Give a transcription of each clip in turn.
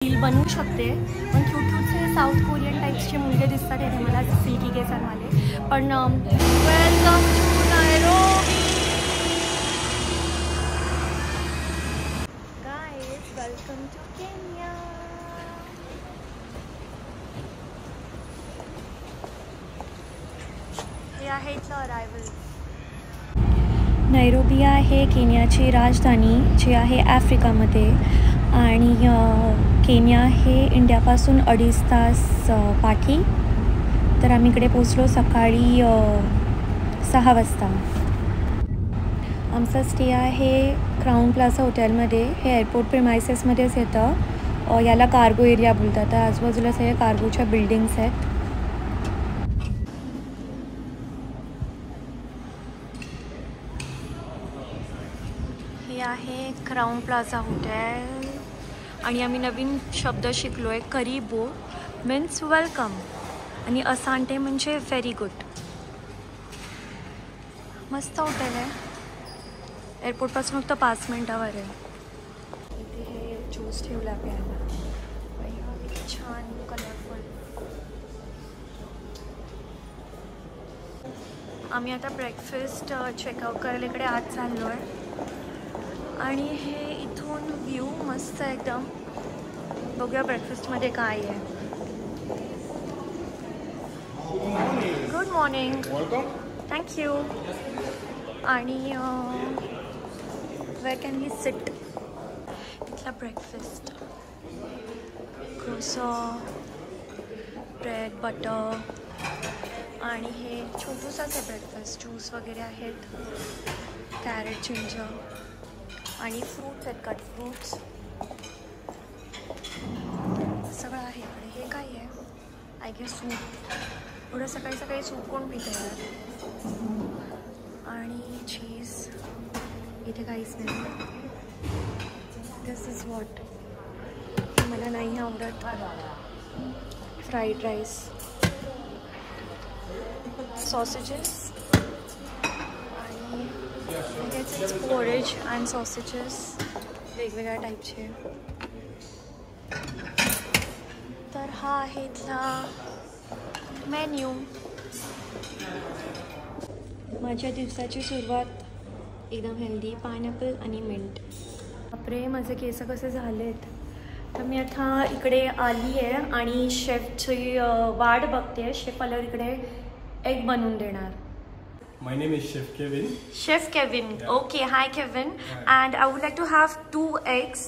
Reel बनवू शकते. पण क्यूटचे साऊथ कोरियन टाईप्सचे मुलगे दिसतात इथे मला, सिल्की केसांवाले. पण welcome to Nairobi guys, welcome to Kenya. हे आहे इथलं अरायवल. नैरोबी आहे केन्याची राजधानी, जी आहे आफ्रिकामध्ये. आणि केन्या हे इंडियापासून 2.5 तास पाठी. तर आम्ही इकडे पोचलो सकाळी 6 वाजता. आमचा स्टे आहे क्राऊन प्लाझा हॉटेलमध्ये. हे एअरपोर्ट प्रिमायसेसमध्येच येतं. याला कार्गो एरिया बोलतात. तर आजूबाजूला सगळ्या कार्गोच्या बिल्डिंग्स आहेत. हे आहे क्राऊन प्लाझा हॉटेल. आणि आम्ही नवीन शब्द शिकलो आहे. करीबो मीन्स वेलकम आणि असांटे म्हणजे व्हेरी गुड. मस्त हॉटेल आहे. एअरपोर्टपासून फक्त 5 मिनिटावर आहे. इथे हे ज्यूस ठेवला प्यायला. छान कलरफुल. आम्ही आता ब्रेकफास्ट चेकआउट करायला इकडे आत चाललो आहे. आणि हे इथून व्ह्यू मस्त आहे एकदम. बघूया ब्रेकफास्टमध्ये काय आहे. Good morning. थँक्यू. आणि वेअर कॅन वी सिट. इथला ब्रेकफास्ट क्रोसॉ, ब्रेड बटर. आणि हे छोटूसाच आहे ब्रेकफास्ट. ज्यूस वगैरे आहेत, कॅरेट, जिंजर आणि फ्रूट्स आहेत, कट फ्रूट्स सगळं आहे इकडे. हे काय आहे? I guess soup. एवढं सकाळी सकाळी सूप कोण पितं यार. आणि चीज इथे काहीच नाही. दिस इज वॉट. मला नाही आवडत. फ्राईड राईस, सॉसेजेस आणि पोरेज अँड सॉसेजेस वेगवेगळ्या टाईपचे. तर हा आहे इथला मेन्यू. माझ्या दिवसाची सुरुवात एकदम हेल्दी. पायनॅपल आणि मिंट. बापरे, माझे केस कसे झालेत. तर मी आता इकडे आली आहे आणि शेफची वाट बघते. शेफ आल्यावर इकडे एग बनवून देणार. My name is Chef Kevin. Chef Kevin. Yeah. Okay, hi Kevin. Hi. And I would like to have 2 eggs.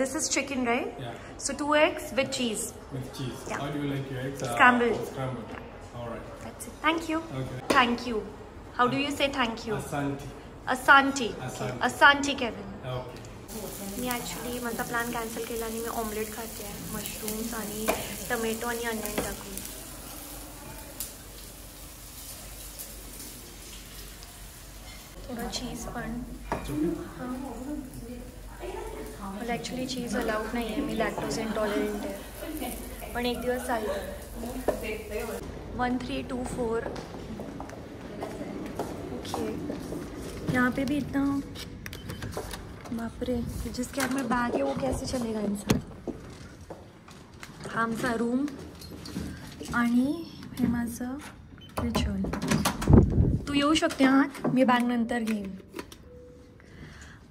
This is chicken, right? Yeah. So 2 eggs with cheese. With cheese. Yeah. How do you like your eggs? Scrambled. Scrambled. All right. That's it. Thank you. Okay. Thank you. How do you say thank you? Asante. Asante. Asante. Asante Kevin. Okay. Me actually माझा plan cancel केला आणि मी omelette खाते आहे. Mushrooms आणि tomato आणि onion टाकून. थोडं चीज पण. मला ॲक्च्युली चीज अलाउड नाही आहे. मी लॅक्टोज इंटॉलरंट आहे. पण एक दिवस चालतं. 1324. ओके. यहाँ पे भी इतना बापरे. जिसके हाथ में बैग है वो कैसे चलेगा इंसान. हा आमचा रूम आणि हे माझं रिच्युअल. तू येऊ शकते आत, मी बॅग नंतर घेईन.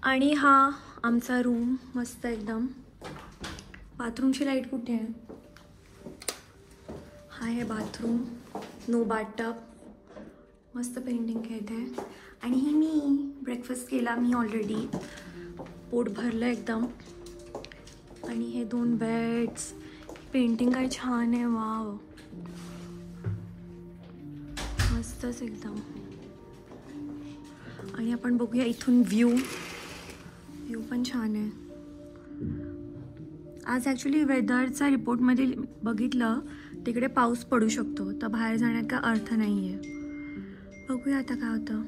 आणि हा आमचा रूम मस्त एकदम. बाथरूमची लाईट कुठे आहे. हा आहे बाथरूम. No bathtub. मस्त पेंटिंग केलं आहे. आणि ही मी ब्रेकफास्ट केला मी ऑलरेडी. पोट भरलं एकदम. आणि हे 2 बेड्स. पेंटिंग काय छान आहे. वाव, मस्तच एकदम. आणि आपण बघूया इथून व्ह्यू. व्ह्यू पण छान आहे. आज ॲक्च्युली वेदरचा रिपोर्टमध्ये बघितलं तिकडे पाऊस पडू शकतो. तर बाहेर जाण्यात काय अर्थ नाही आहे. बघूया आता काय होतं.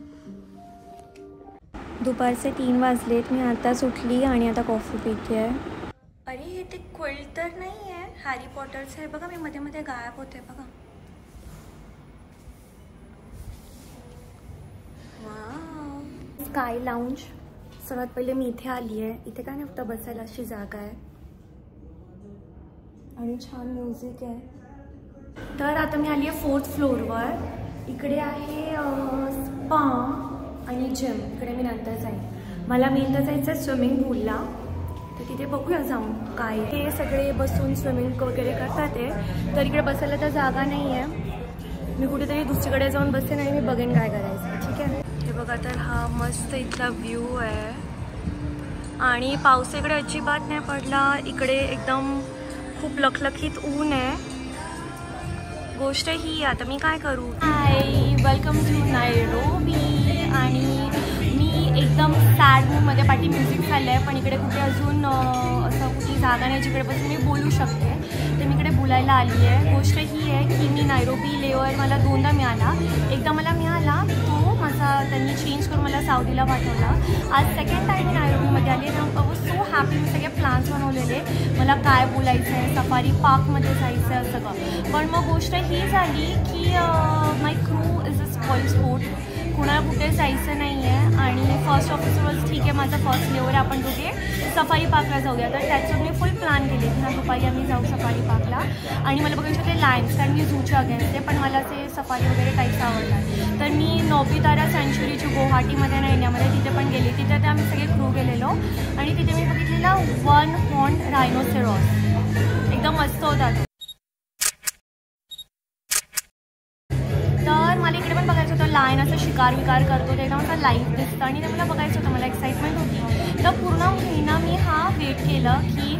दुपारचे 3 वाजलेत. मी आताच उठली आणि आता कॉफी पिते आहे. अरे हे ते क्विल्ट तर नाही आहे, हॅरी पॉटरचं आहे बघा. मी मध्ये मध्ये गायब होते बघा. वाव. Sky lounge. सर्वात पहिले मी इथे आली आहे. इथे काय नाही, फक्त बसायला अशी जागा आहे. आणि छान म्युझिक आहे. तर आता मी आली आहे 4th फ्लोअरवर. इकडे आहे स्पा आणि जिम. इकडे मी नंतर जाईन. मला मेन तर जायचं आहे स्विमिंग पूलला, तर तिथे बघूया जाऊन काय. हे सगळे बसून स्विमिंग वगैरे करतात आहे. तर इकडे बसायला तर जागा नाही आहे. मी कुठेतरी दुसरीकडे जाऊन बसेन आणि मी बघेन काय करायचं. ठीक आहे. हे बघा, तर हा मस्त इथला व्ह्यू आहे आणि पाऊस इकडे अजिबात नाही पडला. इकडे एकदम खूप लखलखीत ऊन आहे. गोष्ट ही आता मी काय करू. हाय, वेलकम टू नायरोबी. आणि मी एकदम सॅड मूडमध्ये पाठी म्युझिक चाललं आहे, पण इकडे कुठे अजून असं कुठली जागा नाही जिकडे बसून मी बोलू शकते. तर मी इकडे बोलायला आली आहे. गोष्ट ही आहे की मी नायरोबी लेवर मला 2दा मिळाला. एकदा मला मिळाला तो माझा त्यांनी चेंज करून मला साऊदीला पाठवला. आज सेकंड टाईम मी नायरोबीमध्ये आली. तर आय वॉज सो हॅपी. मी सगळे प्लॅन्स बनवलेले, मला काय बोलायचं आहे, सफारी पार्कमध्ये जायचं आहे सगळं. पण मग गोष्ट ही झाली की my crew is a spoilsport. कुणाला कुठे जायचं नाही आहे आणि फर्स्ट ऑफिसर ठीक आहे माझा फर्स्ट लेवर आहे, आपण कुठे सफारी पार्कला जाऊया. तर त्याचं मी फुल प्लॅन केले की हा दुपारी आम्ही जाऊ सफारी पार्कला. आणि मला बघायचे होते लायन्स, कारण मी झूच्या अगेन्स्ट आहे, पण मला ते सफारी वगैरे टाईप्स आवडतात. तर मी नोबितारा सँच्युरी जी गुवाहाटीमध्ये ना इंडियामध्ये तिथे पण गेली. तिथे ते आम्ही सगळे क्रू गेलेलो आणि तिथे मी बघितलेला 1 हॉर्न रायनोसेरॉस. एकदम मस्त होता तो. तर मला इकडे पण बघायचं होतं लायन असं शिकार विकार करतो, ते एकदम असं लाईव्ह दिसतं आणि ते मला बघायचं होतं. मला एक्साइटमेंट होती. तर पूर्ण महिना मी हा वेट केलं की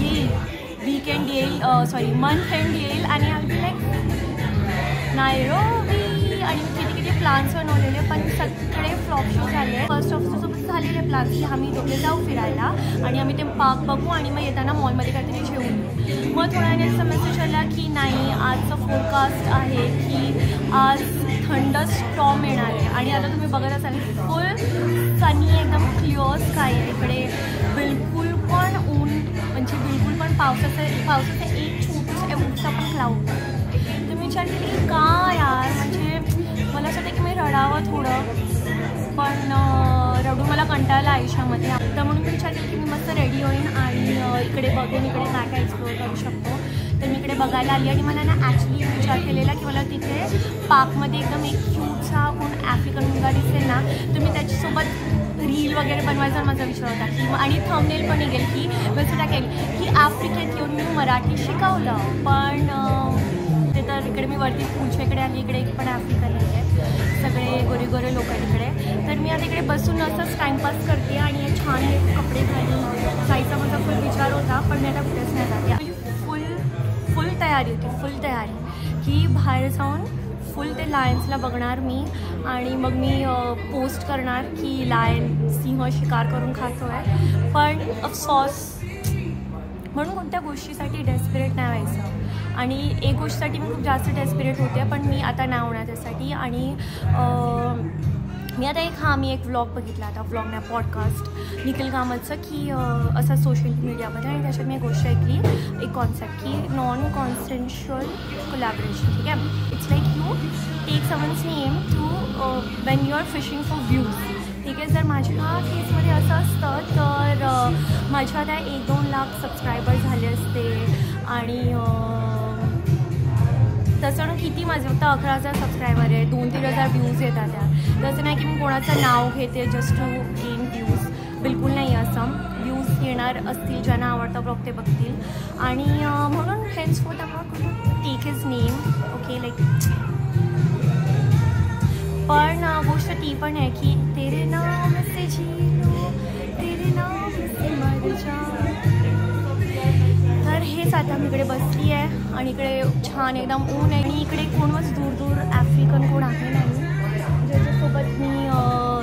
येईल, वीकेंड येईल, सॉरी मंथ एंड येईल आणि आय बी लाईक नायरोबी. आणि मी किती किती प्लॅन्स बनवलेले, पण सगळे फ्लॉप शो झाले. फर्स्ट ऑफिसरसोबत झालेले प्लॅन्स की आम्ही दोघे जाऊ फिरायला आणि आम्ही ते पार्क बघू आणि मग येताना मॉलमध्ये काहीतरी जेवून येऊ. मग थोड्या वेळाने असा मेसेज आला की नाही, आजचं फोरकास्ट आहे की आज थंड स्टॉर्म येणार आहे. आणि आता तुम्ही बघत असाल फुल सनी, एकदम क्लिअर स्काय आहे इकडे. बिलकुल पण ऊन म्हणजे बिलकुल पण पावसाचं एक छोटंसं पण क्लाउड. तर मी विचार केली की का यार, म्हणजे मला असं वाटतं की मी रडावं थोडं, पण रडून मला कंटाळला आयुष्यामध्ये. तर म्हणून मी विचार केला की मी मस्त रेडी होईन आणि इकडे बघेन इकडे काय काय एक्सप्लोअर करू शकतो. तर मी इकडे बघायला आली आणि मला ना ॲक्च्युली विचार केलेला की मला तिथे पार्कमध्ये एकदम एक क्यूटचा कोण आफ्रिकन मुलगा दिसेल ना, तर मी त्याच्यासोबत रील वगैरे बनवायचा माझा विचार होता की आणि थंबनेल पण निघेल की वैसे टाकेल की आफ्रिकेत येऊन मी मराठी शिकवलं. पण ते तर इकडे मी वरती पुढच्या इकडे आली, इकडे एक पण आफ्रिकन नाही आहे, सगळे गोरे गोरे लोक आहेत इकडे. तर मी आता इकडे बसून असंच टाईमपास करते आणि छान हे कपडे घालून जायचा माझा फुल विचार होता, पण मी आता कुठेच नाही जाते. फुल तयारी होती, फुल तयारी की बाहेर जाऊन फुल ते लायन्सला बघणार मी आणि मग मी पोस्ट करणार की लायन सिंह शिकार करून खातो आहे. पण अफसोस म्हणून कोणत्या गोष्टीसाठी डेस्परेट नाही व्हायचं. आणि एक गोष्टीसाठी मी खूप जास्त डेस्परेट होते, पण मी आता नाही होणार त्यासाठी. आणि मी आता मी एक व्लॉग बघितला, आता व्लॉग नाही पॉडकास्ट निखिल कामतचं की असं सोशल मीडियामध्ये, आणि त्याच्यात मी एक गोष्ट ऐकली, एक कॉन्सेप्ट की नॉन कॉन्सेन्शुअल कोलॅबोरेशन. ठीक आहे, it's like you take someone's name to when you are fishing for views. ठीक आहे, जर माझ्या केसमध्ये असं असतं तर माझ्या त्या 1-2 लाख सबस्क्रायबर झाले असते आणि तसं ना किती माझे फक्त 11,000 सबस्क्रायबर आहे, 2-3 हजार व्ह्यूज येतात त्या. तसं नाही की मी कोणाचं नाव घेते जस्ट टू गेन व्ह्यूज, बिलकुल नाही असं. व्ह्यूज येणार असतील, ज्यांना आवडतं ब्लॉग ते बघतील. आणि म्हणून हेन्सफोर्थ आपण take his name, okay, like. पण गोष्ट ती पण आहे की तेरे नाम से जी लो, तेरे नाम से मर जाऊं. तर हेच आता मी इकडे बसली आहे आणि इकडे छान एकदम ऊन आहे आणि इकडे कोणच दूर दूर आफ्रिकन कोण आहे नाही ज्याच्यासोबत मी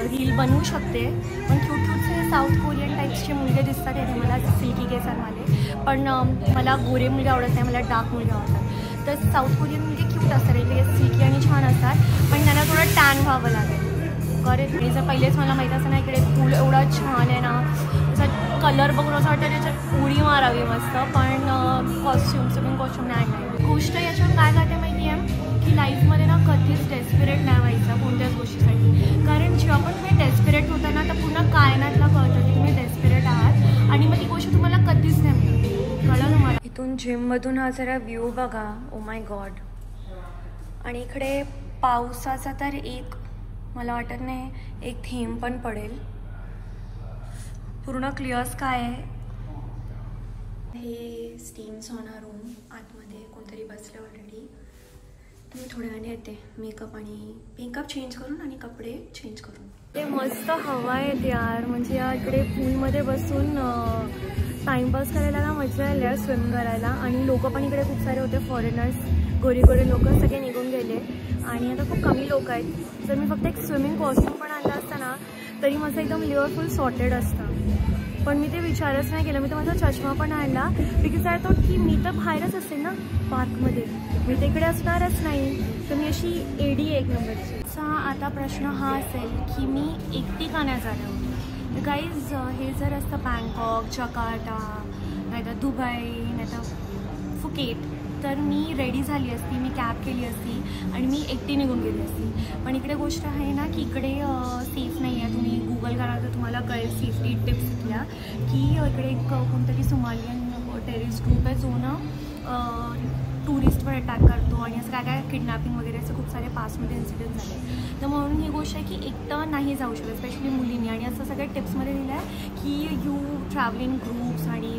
रील बनवू शकते. पण क्यूटचे साऊथ कोरियन टाईप्सचे मुलगे दिसतात येते मला, सिल्की केसांवाले. पण मला गोरे मुलगे आवडत नाही, मला डार्क मुलगे आवडतात. तर साऊथ कोरियन मुलगे क्यूट असतात, ते सिल्की आणि छान असतात, पण त्यांना थोडं टॅन व्हावं लागेल. करेक्ट. आणि जर पहिलेच मला माहीत असं ना इकडे फूल एवढा छान आहे ना, त्याचा कलर बघून असं वाटतं त्याच्यात उडी मारावी मस्त. पण कॉस्ट्युम नाही. गोष्ट याच्यावर काय करते माहिती आहे की लाईफमध्ये ना कधीच डेस्परेट नाही व्हायचं कोणत्याच गोष्टीसाठी. कारण जेव्हा पण तुम्ही डेस्परेट होता ना, तर पूर्ण कायनातला कळतं की तुम्ही डेस्परेट आहात आणि मग ती गोष्ट तुम्हाला कधीच नाही मिळत. कळलं तुम्हाला. इथून जिममधून हा जरा व्ह्यू बघा. Oh my God. आणि इकडे पावसाचा तर एक मला वाटत नाही एक थेंब पण पडेल. पूर्ण क्लिअर स्काय आहे. हे स्टीम सॉना रूम. आतमध्ये कोणतरी बसले ऑलरेडी. मी थोड्या वेळाने येते मेकअप चेंज करून आणि कपडे चेंज करून. ते मस्त हवा येते यार. म्हणजे इकडे पूलमध्ये बसून टाइमपास करायला ना मजा आली आहे. स्विम करायला. आणि लोक पण इकडे खूप सारे होते फॉरेनर्स. गोरे लोक सगळे निघून गेले आणि आता खूप कमी लोक आहेत. जर मी फक्त एक स्विमिंग कॉस्ट्यूम पण आणला असता ना तरी माझं एकदम लेअर फुल सॉर्टेड असतं. पण मी ते विचारच नाही केलं. मी तर माझा चष्मा पण आणला बिकॉज आय थॉट की मी तर बाहेरच असेल ना पार्कमध्ये. मी तर इकडे असणारच नाही. तर मी अशी एडी एक नंबरची. आता प्रश्न हा असेल की मी एकटी का नाही झाले होते. गाईज हे जर असतं बँकॉक, जकार्ता, नाहीतर दुबई, नाहीतर फुकेट तर मी रेडी झाली असती. मी कॅब केली असती आणि मी एकटी निघून गेली असती. पण इकडे गोष्ट आहे ना की इकडे सेफ नाही आहे. तुम्ही गूगल करा तर तुम्हाला कळेल सेफ्टी टिप्स इथल्या की इकडे एक कोणतरी सोमालियन टेररिस्ट ग्रुप आहे जो ना टुरिस्टवर अटॅक करतो आणि असं काय काय किडनॅपिंग वगैरे असं खूप सारे पासमध्ये इन्सिडेंट झाले. तर म्हणून ही गोष्ट आहे की एकटं नाही जाऊ शकत स्पेशली मुलींनी. आणि असं सगळ्या टिप्समध्ये दिलं आहे की यू ट्रॅव्हल इन ग्रुप्स आणि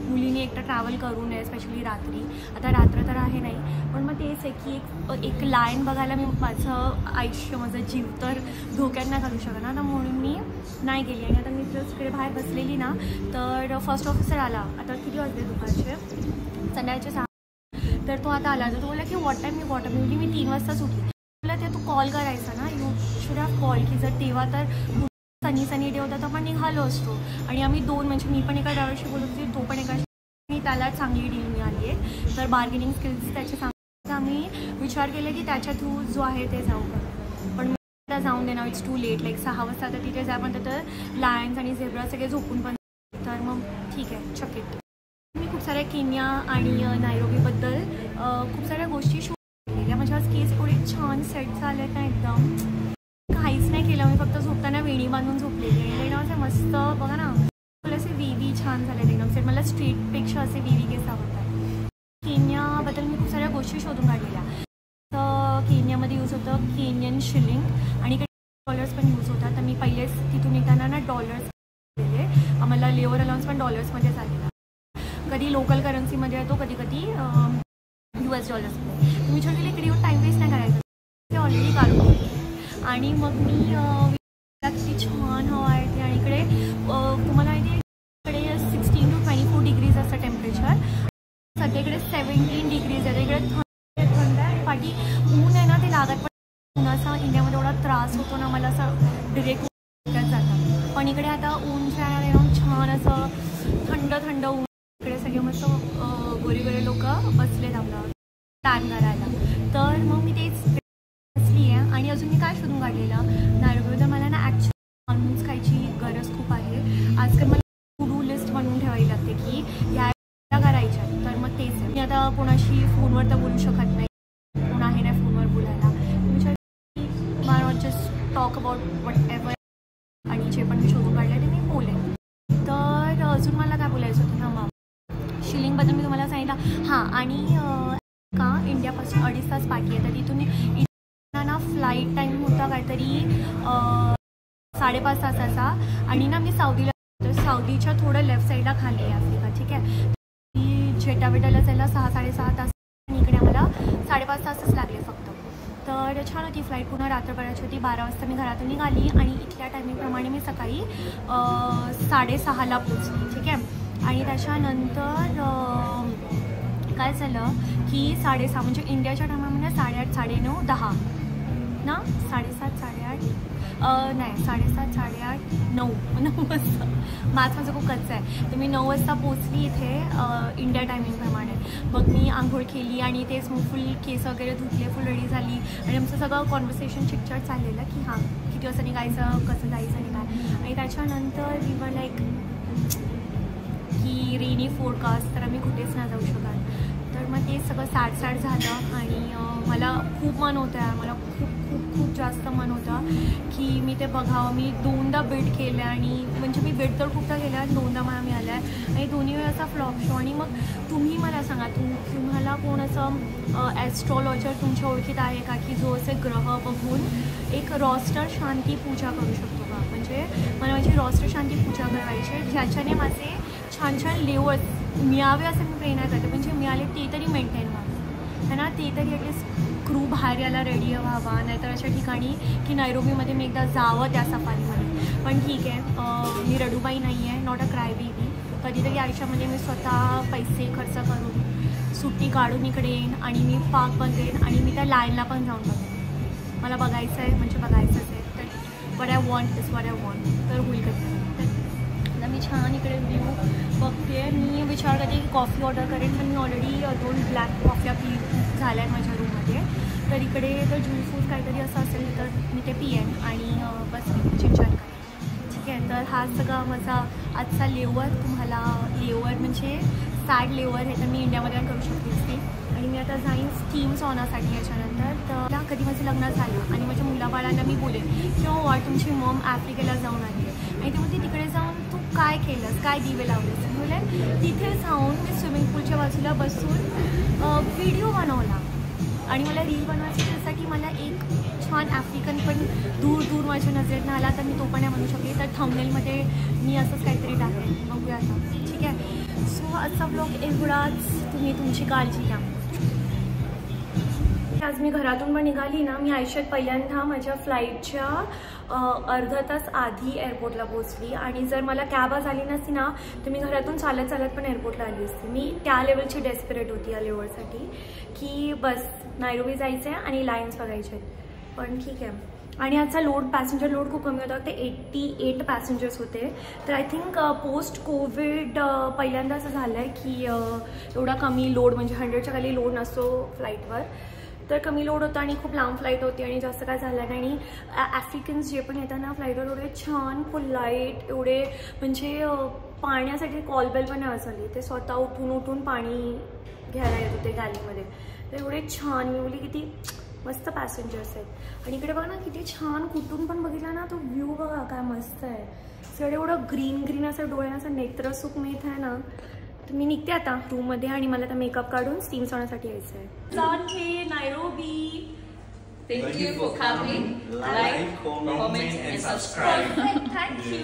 मुलींनी एकटं ट्रॅव्हल करू नये स्पेशली रात्री. आता रात्र तर आहे नाही पण मग तेच आहे की एक लाईन बघायला मी माझं आयुष्य माझं जीव तर धोक्यात नाही घालू शकत ना. तर म्हणून मी नाही गेली. आणि आता मी जर तिकडे बाहेर बसलेली ना तर फर्स्ट ऑफिसर आला. आता किती वाजले दुपारचे संध्याकाळचे 6. तर तो आता आला. तर तो बोलला की वॉट टाईम मी मी 3 वाजता सुटली. बोला ते तू कॉल करायचा ना. यू शुड हॅव कॉल की जर तेव्हा तर सनी डे होता तर आपण निघालो असतो. आणि आम्ही 2 म्हणजे मी पण एका ड्रायव्हरशी बोलत होती तो पण एका. त्याला चांगली डील मिळाली आहे तर बार्गेनिंग स्किल्स त्याचे चांगले. आम्ही विचार केला की त्याच्या थ्रू जो आहे ते जाऊ का. पण मी आता जाऊन देणार. It's to late. लाईक 6 वाजता तर तिथे जा पण तर लायन्स आणि झेब्रा सगळे झोपून पण. तर मग ठीक आहे चकित. मी खूप साऱ्या केनिया आणि नायरोबीबद्दल खूप साऱ्या गोष्टी शूट केलेल्या. माझ्या आज केस एवढे छान सेट झाले ना एकदम. काहीच नाही केलं. मी फक्त झोपताना वेणी बांधून झोपलेली आहे. एकदम असे मस्त बघा ना असे वीवी छान झाले एकदम सेट. मला स्ट्रेटपेक्षा असे वीवी केस आवडतात. केनियाबद्दल मी खूप साऱ्या गोष्टी शोधून काढलेल्या. तर केनियामध्ये यूज होतं केनियन शिलिंग आणि इकडे डॉलर्स पण यूज होतात. तर मी पहिलेच तिथून येताना ना डॉलर्स दिले. आम्हाला लेवर अलाउन्स पण डॉलर्समध्ये झालेला. कधी लोकल करन्सीमध्ये येतो कधी US डॉलर्समध्ये. मी विचार केले इकडे येऊन टाईम वेस्ट नाही करायचं. ते ऑलरेडी काढून आणि मग मी किती छान हवा आहे ते. आणि इकडे तुम्हाला इकडे 16 to 24 डिग्रीज असतं टेम्परेचर. सध्याकडे 17 डिग्रीज आहे. इकडे थंड आहे आणि पाठी ऊन आहे ना ते लागत पण उन्हाचा इंडियामध्ये एवढा त्रास होतो ना मला असं डिरेक्ट जातं. पण इकडे आता ऊन छान असं थंड ऊन. इकडे सगळे मस्त गोरे लोक बसलेत आपलं टॅन करायला. तर मग मी तेच बसली आहे. आणि अजून मी काय शोधून काढलेलं नायरोबी तर मला ना ॲक्च्युली नॉनव्हेज खायची गरज खूप आहे. आजकाल मला टू डू लिस्ट बनवून ठेवावी लागते की ह्या करायच्या. तर मग तेच आहे. मी आता कोणाशी फोनवर तर बोलू शकत नाही. कोण आहे ना फोनवर बोलायला. मी विचार की may not just talk about whatever. आणि जे पण मी शोधून काढलं ते मी बोलेन. तर अजून मला काय बोलायचं होतं ना मग शिलिंगबद्दल मी तुम्हाला सांगितलं. हां आणि का इंडियापासून 2.5 तास बाकी आहे. तर तिथून ना फ्लाईट टाईम होता काहीतरी 5.5 तासाचा. आणि ना मी साऊदीच्या थोडं लेफ्ट साईडला खाली आहे आफ्रिका. ठीक आहे. ती जेटावेटाला जायला 6-6.5 तास आणि इकडे आम्हाला 5.5 तासच लागले फक्त. तर छान होती फ्लाईट. पुन्हा रात्रभराची होती. 12 वाजता मी घरातून निघाली आणि इथल्या टायमिंगप्रमाणे मी सकाळी 6:30ला पोचली. ठीक आहे. आणि त्याच्यानंतर काय झालं की 6:30 म्हणजे इंडियाच्या टायमामध्ये 8:30, 9:30, 10 ना 7:30, 8:30 नाही 7:30, 8:30, 9 वाजता. माझं खूप कच्चं आहे. तर मी 9 वाजता पोचली इथे इंडिया टायमिंगप्रमाणे. मग मी आंघोळ केली आणि तेच मग फुल केस वगैरे धुतले. फुल रेडी झाली आणि आमचं सगळं कॉन्व्हर्सेशन चिटचॅट चाललेलं की हां किती वाजता निघायचं कसं जायचं आणि काय. आणि त्याच्यानंतर वी वर लाईक की रेनी फोरकास्ट तर आम्ही कुठेच नाही जाऊ शकत. तर मग ते सगळं सॅड झालं आणि मला खूप मन होतं आहे. मला खूप खूप जास्त मन होतं की मी ते बघावं. मी 2दा बिड केलं आणि म्हणजे मी बिड तर खूपदा केल्या, 2दा मला मिळाल्या आणि दोन्ही वेळा असा फ्लॉप शो. आणि मग तुम्ही मला सांगा, तुम्हाला कोण असं ॲस्ट्रॉलॉजर तुमच्या ओळखीत आहे का की जो असे ग्रह बघून एक रॉस्टर शांती पूजा करू शकतो का? म्हणजे मला माझी रॉस्टर शांती पूजा करायची आहे, ज्याच्याने माझे छान छान लेवल्स मिळावे असं मी प्रेरणा करते. म्हणजे मिळाले ते तरी मेंटेन व्हावं है ना, ते तरी ॲटलिस्ट क्रू बाहेर यायला रेडी व्हावा. नाहीतर अशा ठिकाणी की नैरोबीमध्ये मी एकदा जावं त्या सफारीमध्ये. पण ठीक आहे, मी रडूबाई नाही आहे, नॉट अ क्राय बेबी. कधीतरी आयुष्यामध्ये मी स्वतः पैसे खर्च करून सुट्टी काढून इकडे येईन आणि मी पाक बघेन आणि मी त्या लाईनला पण जाऊन बघेन. मला बघायचं आहे म्हणजे बघायचंच आहे. तर what I want is what I want. तर होईल कधी. तर मी छान इकडे व्ह्यू बघते. मी विचार करते की कॉफी ऑर्डर करेन, पण मी ऑलरेडी 2 ब्लॅक कॉफ्या पी झाल्या आहेत माझ्या रूममध्ये. तर इकडे तर ज्यूस फूस काहीतरी असं असेल तर मी ते पिएन आणि बस चिंचन करेन. ठीक आहे, तर हा सगळा माझा आजचा लेवर. तुम्हाला लेवर म्हणजे सॅड लेवर आहे तर मी इंडियामध्ये करू शकते असते. आणि मी आता जाईन स्टीम सॉनासाठी याच्यानंतर. तर कधी माझं लग्न झालं आणि माझ्या मुलाबाळांना मी बोलेन किंवा वॉट तुमची मॉम आफ्रिकेला जाऊन आली आहे आणि ते म्हणते तिकडे जाऊन तू काय केलंस, काय दिवे लावलेस. बोले तिथे जाऊन मी स्विमिंग पूलच्या बाजूला बसून व्हिडिओ बनवला आणि मला रील बनवायची. त्यासाठी मला एक छान आफ्रिकन पण दूर दूर माझ्या नजरेतनं आला तर मी तो पण म्हणू शकते. तर थंबनेलमध्ये मी असंच काहीतरी टाकेन, बघूया आता. ठीक आहे, सो आजचा ब्लॉग एवढाच. तुम्ही तुमची काळजी घ्या. आज मी घरातून पण निघाली ना, मी आयुष्यात पहिल्यांदा माझ्या फ्लाईटच्या अर्धा तास आधी एअरपोर्टला पोहोचली. आणि जर मला कॅब आज आली नसती ना तर मी घरातून चालत चालत पण एअरपोर्टला आली असती. मी त्या लेवलची डेस्परेट होती या लेवलसाठी की बस नैरोबी जायचं आहे आणि लायन्स बघायचे आहेत. पण ठीक आहे. आणि आजचा पॅसेंजर लोड खूप कमी होता. ते 88 पॅसेंजर्स होते. तर आय थिंक पोस्ट कोविड पहिल्यांदा असं झालं आहे की एवढा कमी लोड, म्हणजे 100च्या खाली लोड नसतो फ्लाईटवर. तर कमी लोड होता आणि खूप लांब फ्लाईट होती आणि जास्त काय झालं नाही. आणि आफ्रिकन्स जे पण येतात ना फ्लाईटवर एवढे छान पोलाईट, एवढे म्हणजे पाण्यासाठी कॉल बेल पण नाही वाजवली. ते स्वतः उठून पाणी घ्यायला येत होते गॅलीमध्ये. तर एवढे छान, मी बोलली किती मस्त पॅसेंजर्स आहेत. आणि इकडे बघा ना किती छान, कुठून पण बघितला ना तो व्ह्यू बघा काय मस्त आहे. सगळं एवढं ग्रीन असं डोळ्यांना असं नेत्रसुख मिळत आहे ना. तर मी निघते आता रूममध्ये आणि मला आता मेकअप काढून स्टीम सोडण्यासाठी यायचं आहे. Nairobi. Thank you for coming. Like, comment and subscribe. Thank you.